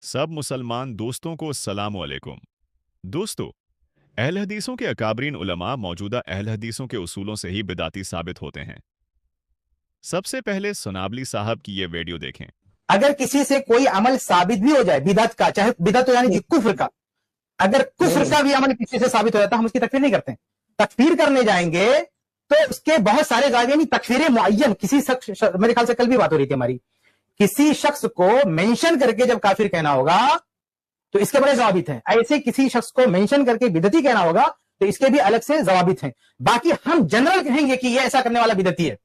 सब मुसलमान दोस्तों को अस्सलाम वालेकुम। दोस्तों, अहल हदीसों के अकाबरीन उलमा मौजूदा अहल हदीसों के उसूलों से ही बिदाती साबित होते हैं। सबसे पहले सुनाबली साहब की ये वीडियो देखें। अगर किसी से कोई अमल साबित भी हो जाए बिदअत का, चाहे बिदअत तो यानी कि कुफ्र का, अगर कुफ्र का भी अमल किसी से साबित हो जाता है, हम उसकी तकफीर नहीं करते। तकफीर करने जाएंगे तो उसके बहुत सारे गायब, यानी तकफीर मुअय्यन, किसी शख्स, मेरे ख्याल से कल भी बात हो रही थी हमारी, किसी शख्स को मेंशन करके जब काफिर कहना होगा तो इसके बड़े जवाबित हैं। ऐसे किसी शख्स को मेंशन करके बिदती कहना होगा तो इसके भी अलग से जवाबित हैं। बाकी हम जनरल कहेंगे कि ये ऐसा करने वाला बिदती है,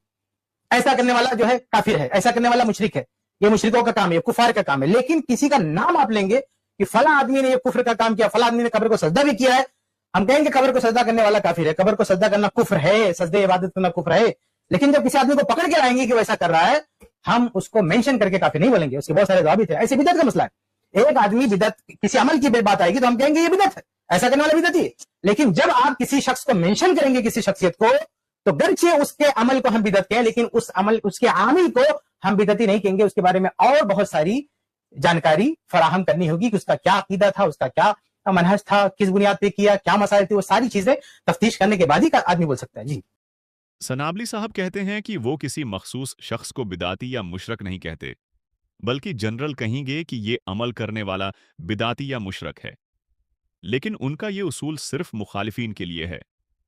ऐसा करने वाला जो है काफिर है, ऐसा करने वाला मुशरिक है, ये मुशरिकों का काम है, ये कुफार का काम है। लेकिन किसी का नाम आप लेंगे कि फला आदमी ने ये कुफ्र का काम किया, फला आदमी ने कब्र को सजदा भी किया है, हम कहेंगे कब्र को सजदा करने वाला काफिर है, कब्र को सजदा करना कुफ्र है, सजदे इबादत करना कुफ्र है। लेकिन जब किसी आदमी को पकड़ के लाएंगे कि वो ऐसा कर रहा है, हम उसको मेंशन करके काफिर नहीं बोलेंगे, उसके बहुत सारे जवाबित है। ऐसे बिदअत का मसला है, एक आदमी बिदअत, किसी अमल की बात आएगी तो हम कहेंगे ये बिदअत है, ऐसा करने वाला बिदअती है। लेकिन जब आप किसी शख्स को मेंशन करेंगे, किसी शख्सियत को, तो गर्चे उसके अमल को हम बिदअत कहें, लेकिन उस अमल, उसके आमिल को हम बिदअती नहीं कहेंगे। उसके बारे में और बहुत सारी जानकारी फराहम करनी होगी कि उसका क्या अकीदा था, उसका क्या मनहज था, किस बुनियाद पे किया, क्या मसाइल थे, वो सारी चीजें तफ्तीश करने के बाद ही आदमी बोल सकता है। जी, सनाबली साहब कहते हैं कि वो किसी मखसूस शख्स को बिदाती या मुशरक नहीं कहते, बल्कि जनरल कहेंगे कि ये अमल करने वाला बिदाती या मुशरक है। लेकिन उनका ये उसूल सिर्फ मुखालिफिन के लिए है,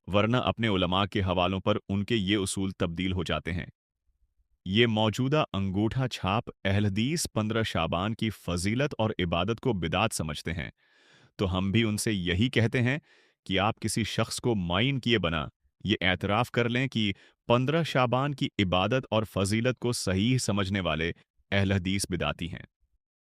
वरना अपने उलमा के हवालों पर उनके ये उसूल तब्दील हो जाते हैं। ये मौजूदा अंगूठा छाप अहल हदीस 15 शाबान की फजीलत और इबादत को बिदात समझते हैं, तो हम भी उनसे यही कहते हैं कि आप किसी शख्स को माइन किए बना ये एतराफ़ कर लें कि 15 शाबान की इबादत और फजीलत को सही समझने वाले अहल हदीस बिदाती हैं।